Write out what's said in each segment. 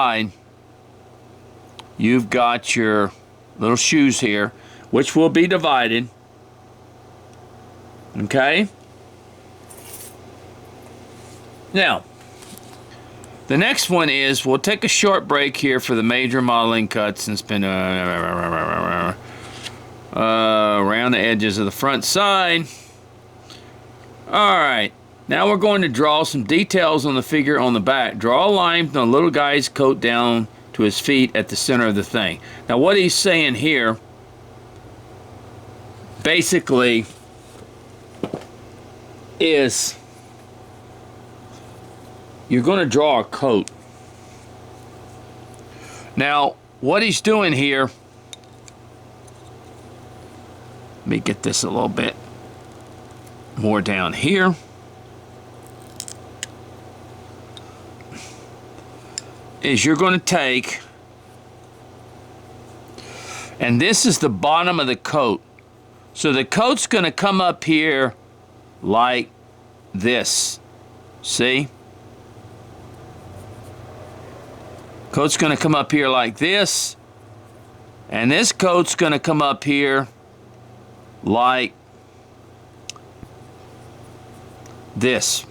side, you've got your little shoes here, which will be divided. Okay? Now, the next one is, we'll take a short break here for the major modeling cuts and spin around the edges of the front side. Alright, now we're going to draw some details on the figure on the back. Draw a line from the little guy's coat down to his feet at the center of the thing. Now what he's saying here, basically, is you're going to draw a coat. Now, what he's doing here, let me get this a little bit more down here. Is you're going to take, and this is the bottom of the coat. So the coat's going to come up here like this. See? Coat's going to come up here like this, and this coat's going to come up here like this.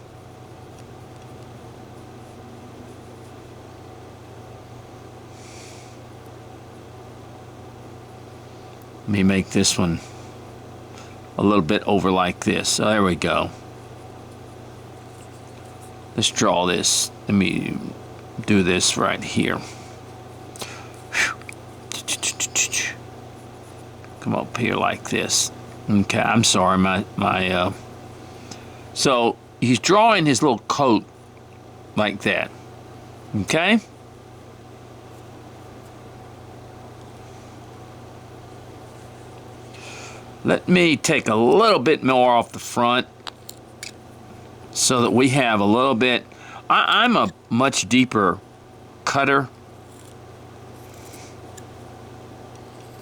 Let me make this one a little bit over like this. So there we go. Let's draw this. Let me do this right here. Come up here like this. Okay, I'm sorry, so he's drawing his little coat like that. Okay? Let me take a little bit more off the front so that we have a little bit. I'm a much deeper cutter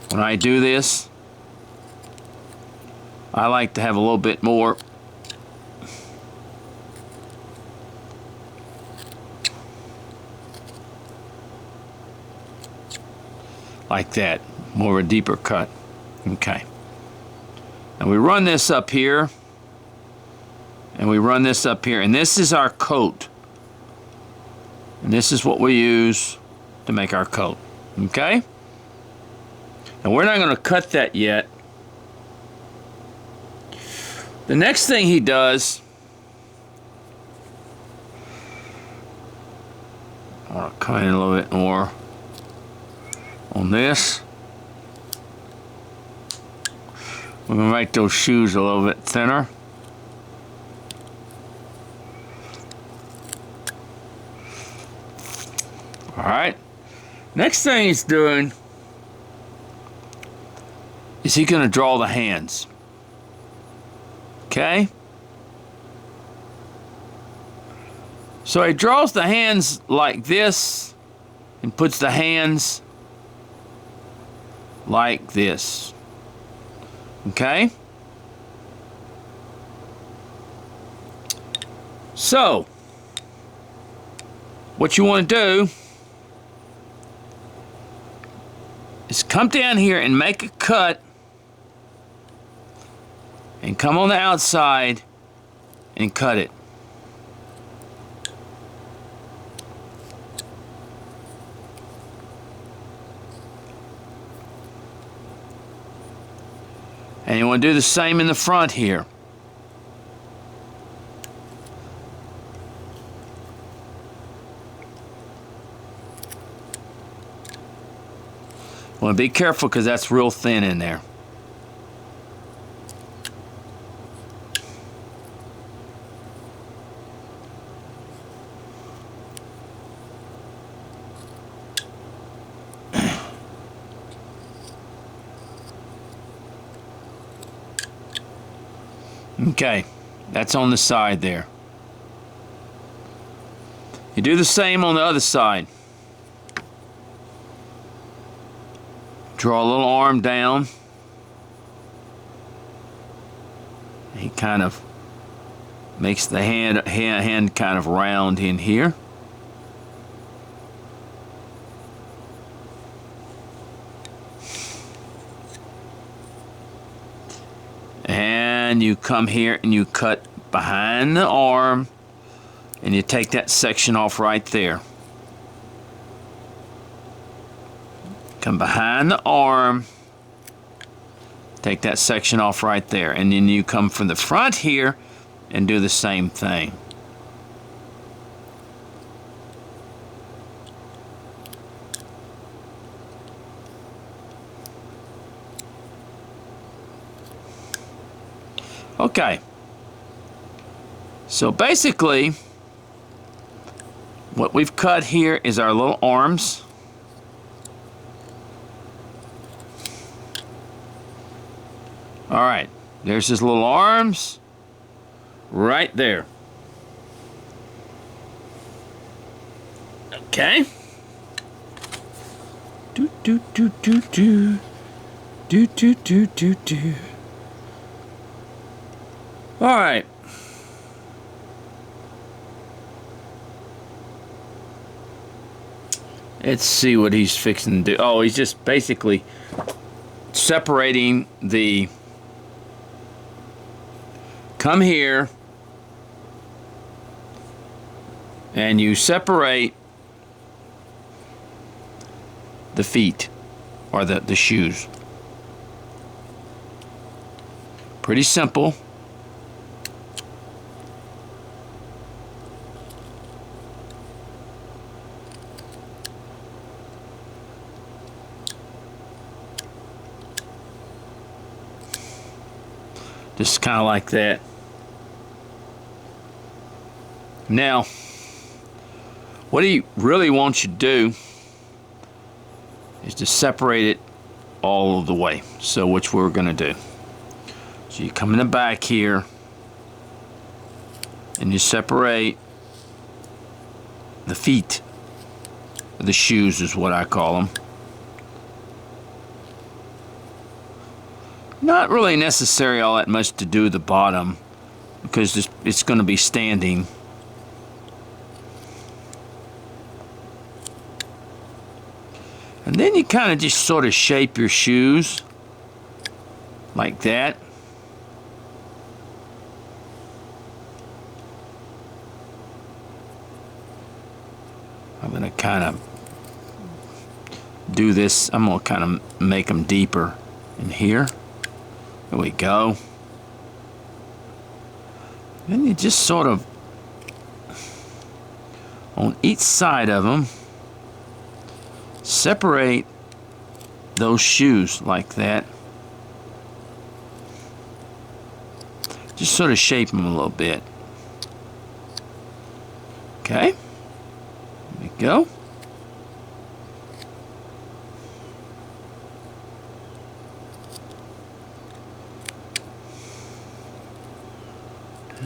when I do this. I like to have a little bit more. Like that, more of a deeper cut. Okay. And we run this up here, and we run this up here, and this is our coat. And this is what we use to make our coat. Okay? And we're not going to cut that yet. The next thing he does, I'll cut in a little bit more on this. We're going to make those shoes a little bit thinner. Alright. Next thing he's doing is he's going to draw the hands. Okay? So he draws the hands like this and puts the hands like this. Okay? So, what you want to do is come down here and make a cut and come on the outside and cut it. And you want to do the same in the front here. Want to be careful because that's real thin in there. Okay, that's on the side there. You do the same on the other side. Draw a little arm down. He kind of makes the hand kind of round in here. and you come here and you cut behind the arm, and you take that section off right there. Come behind the arm, take that section off right there, and then you come from the front here and do the same thing. Okay, so basically what we've cut here is our little arms. All right, there's his little arms right there. Okay. Do do do do do do do do do do. All right. Let's see what he's fixing to do. Oh, he's just basically separating the... Come here, and you separate the feet, or the shoes. Pretty simple. Just kind of like that. Now, what he really wants you to do is to separate it all the way. So, which we're going to do. So you come in the back here, and you separate the feet. The shoes is what I call them. Not really necessary all that much to do the bottom, because it's going to be standing. And then you kind of just sort of shape your shoes like that. I'm going to kind of do this. I'm going to kind of make them deeper in here. There we go. Then you just sort of, on each side of them, separate those shoes like that. Just sort of shape them a little bit. Okay. There we go.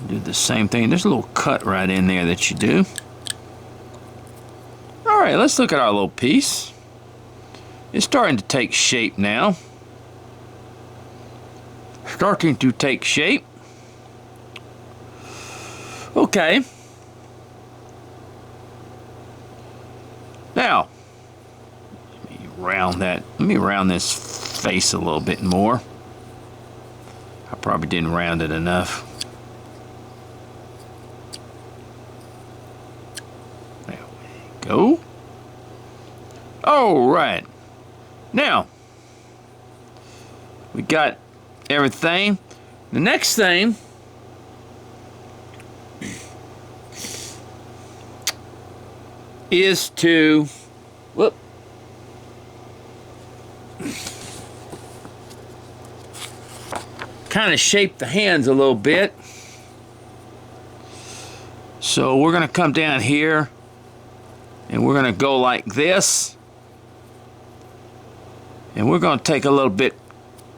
Do the same thing. There's a little cut right in there that you do. All right, let's look at our little piece. It's starting to take shape now. Starting to take shape. Okay. Now, let me round that. Let me round this face a little bit more. I probably didn't round it enough. Go. All right. Now, we got everything. The next thing is to, whoop, kind of shape the hands a little bit. So we're going to come down here. And we're going to go like this. And we're going to take a little bit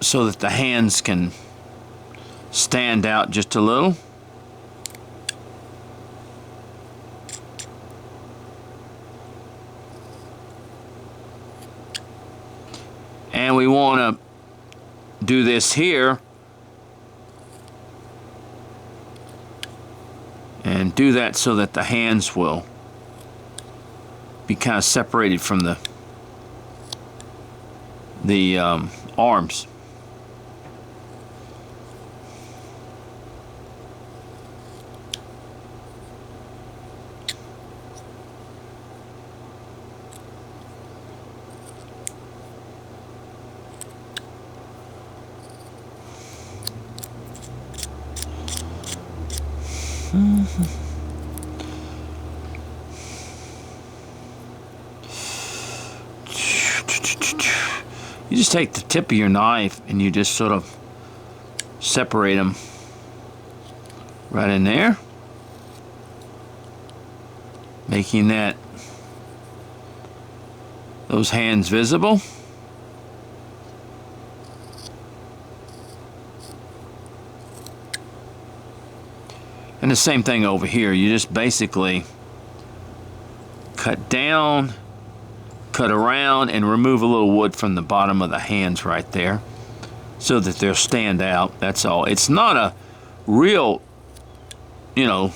so that the hands can stand out just a little. And we want to do this here. And do that so that the hands will be kind of separated from the arms. You just take the tip of your knife and you just sort of separate them right in there, making those hands visible. And the same thing over here. You just basically cut down, cut around, and remove a little wood from the bottom of the hands right there so that they'll stand out. That's all. It's not a real, you know,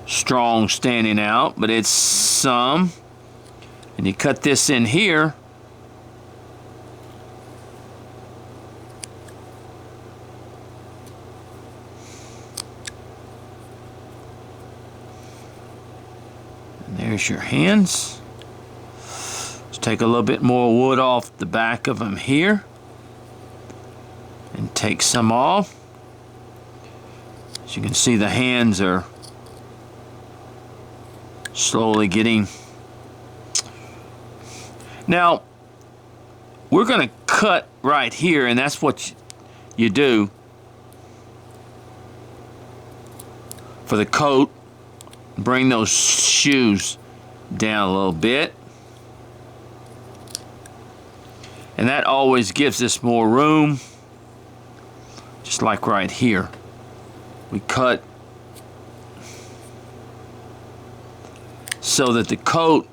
strong standing out, but it's some. And you cut this in here. And there's your hands. Let's take a little bit more wood off the back of them here. And take some off. As you can see, the hands are slowly getting. Now, we're going to cut right here, and that's what you do for the coat. Bring those shoes down a little bit. And that always gives us more room, just like right here. We cut so that the coat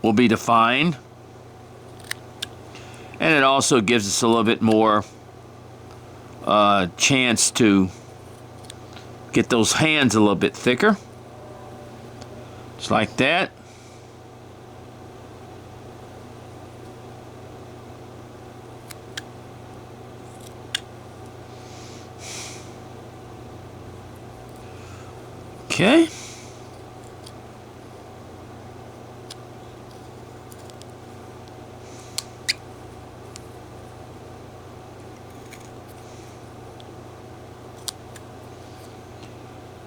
will be defined. And it also gives us a little bit more chance to get those hands a little bit thicker. Just like that. Okay.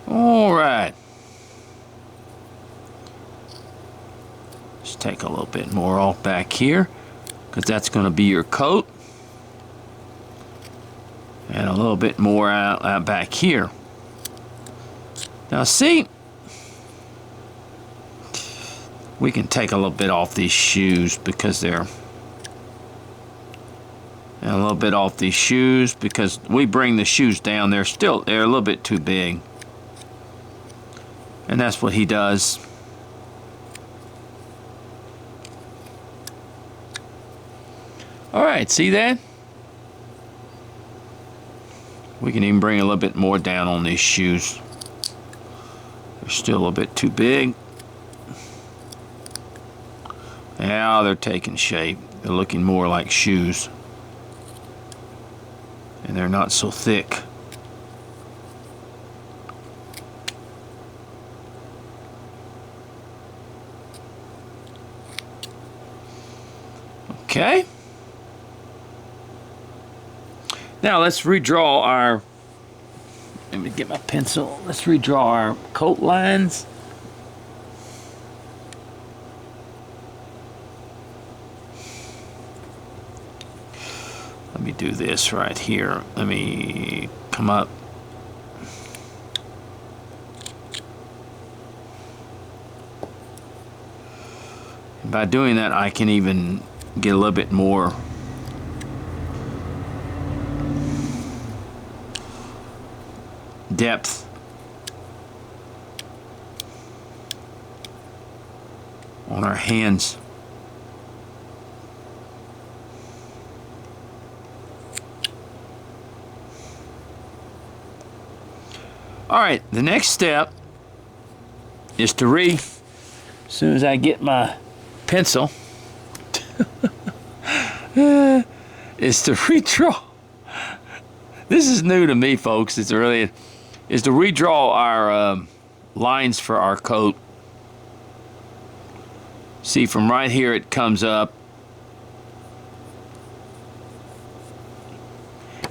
All right. Just take a little bit more off back here, because that's going to be your coat. And a little bit more out back here. Now see, we can take a little bit off these shoes because they're, and a little bit off these shoes because we bring the shoes down. They're a little bit too big. And that's what he does. All right, see that? We can even bring a little bit more down on these shoes. They're still a little bit too big. Now they're taking shape. They're looking more like shoes. And they're not so thick. Okay. Now let's redraw our, let me get my pencil. Let's redraw our coat lines. Let me do this right here. Let me come up. And by doing that, I can even get a little bit more depth on our hands. All right, the next step is to as soon as I get my pencil, is to redraw. This is new to me, folks. Is to redraw our lines for our coat. See, from right here it comes up.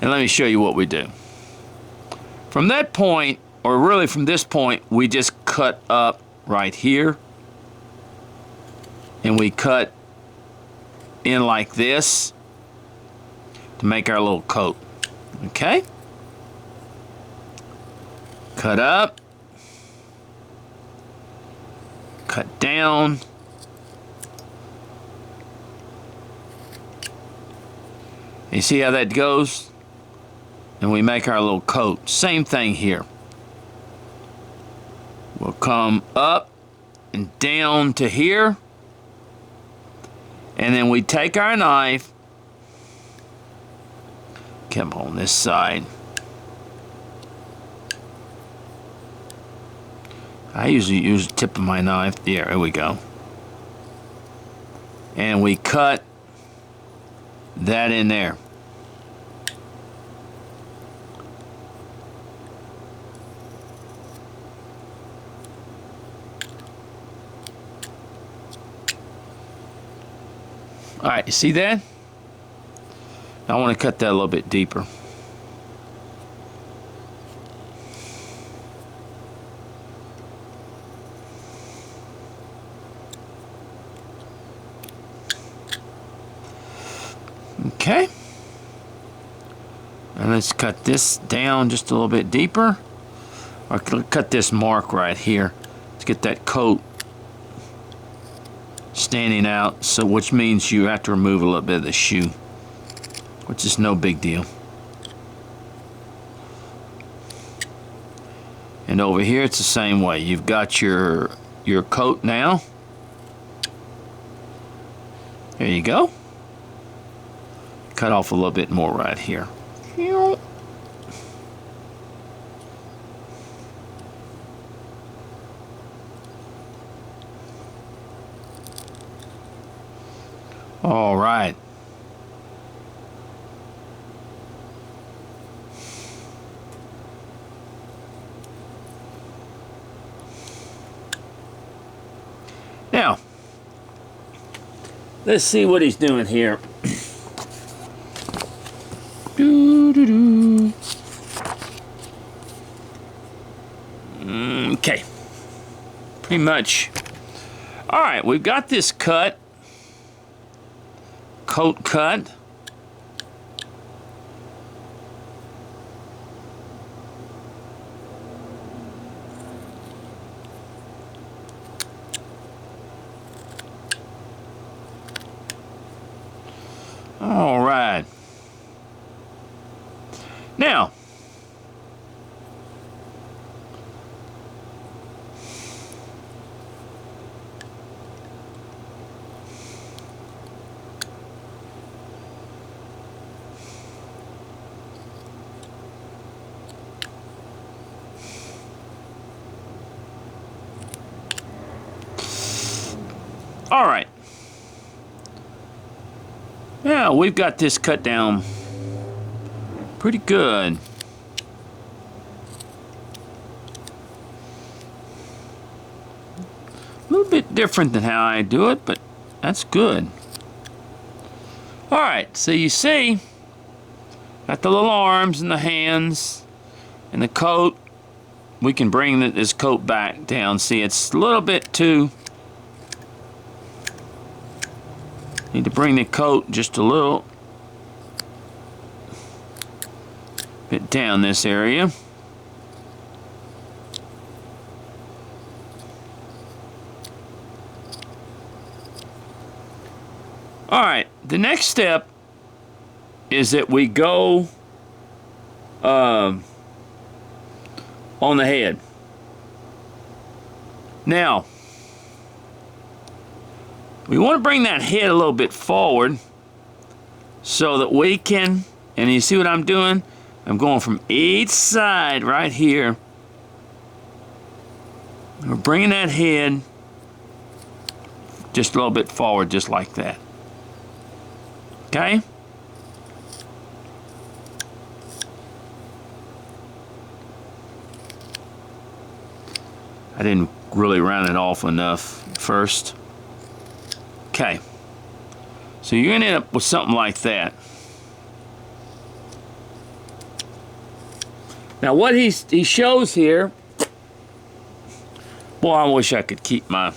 And let me show you what we do. From that point, or really from this point, we just cut up right here. And we cut in like this to make our little coat. Okay? Cut up. Cut down. You see how that goes? And we make our little coat. Same thing here. We'll come up and down to here. And then we take our knife. Come on this side. I usually use the tip of my knife. There we go. And we cut that in there. All right, you see that? I want to cut that a little bit deeper. Okay. And let's cut this down just a little bit deeper. Or cut this mark right here. Let's get that coat standing out, so which means you have to remove a little bit of the shoe, which is no big deal. And over here it's the same way. You've got your coat now. There you go. Cut off a little bit more right here. All right. Now, let's see what he's doing here. Okay. Pretty much. All right, we've got this cut. Coat cut. All right. Now, all right. Now we've got this cut down pretty good. A little bit different than how I do it, but that's good. All right, so you see, got the little arms and the hands and the coat. We can bring this coat back down. See, it's a little bit too. Need to bring the coat just a little bit down this area. All right, the next step is that we go on the head. Now, we want to bring that head a little bit forward so that we can, and you see what I'm doing? I'm going from each side right here. We're bringing that head just a little bit forward, just like that. Okay? I didn't really round it off enough first. Okay, so you're going to end up with something like that. Now what he shows here Boy, I wish I could keep my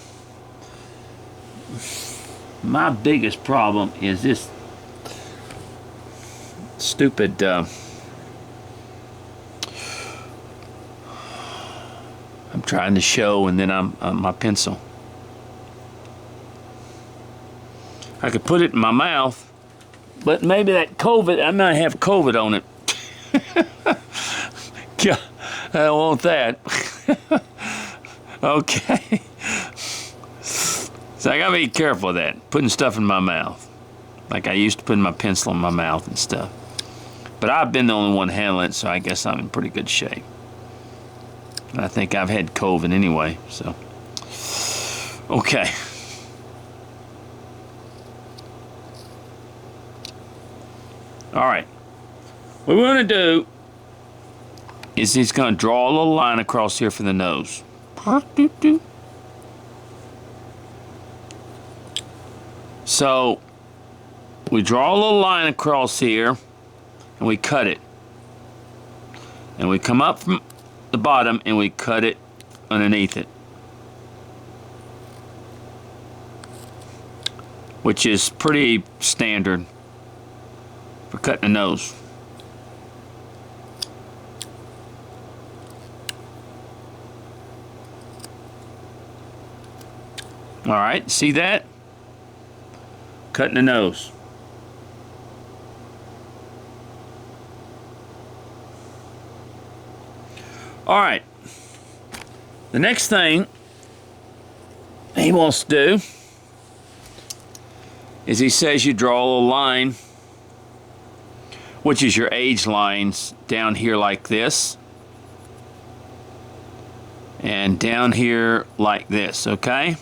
biggest problem is this stupid I'm trying to show, and then I'm my pencil. I could put it in my mouth, but maybe that COVID, I might have COVID on it. Yeah, I don't want that. Okay. So I gotta be careful of that, putting stuff in my mouth. Like I used to put my pencil in my mouth and stuff. But I've been the only one handling it, so I guess I'm in pretty good shape. I think I've had COVID anyway, so. Okay. All right. What we're gonna do is he's gonna draw a little line across here for the nose. So we draw a little line across here and we cut it. And we come up from the bottom and we cut it underneath it. Which is pretty standard for cutting a nose. All right, see that? Cutting the nose. All right. The next thing he wants to do is he says you draw a little line, which is your age lines down here like this, and down here like this, okay?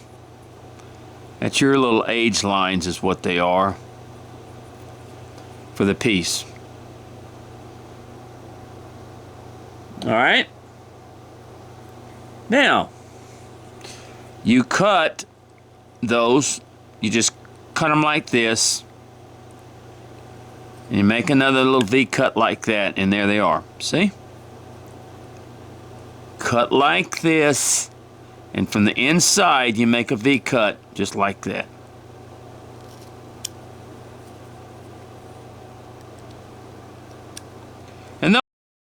That's your little age lines is what they are for the piece. All right? Now, you cut those, you just cut them like this, and you make another little V cut like that, and there they are. See? Cut like this, and from the inside you make a V cut just like that.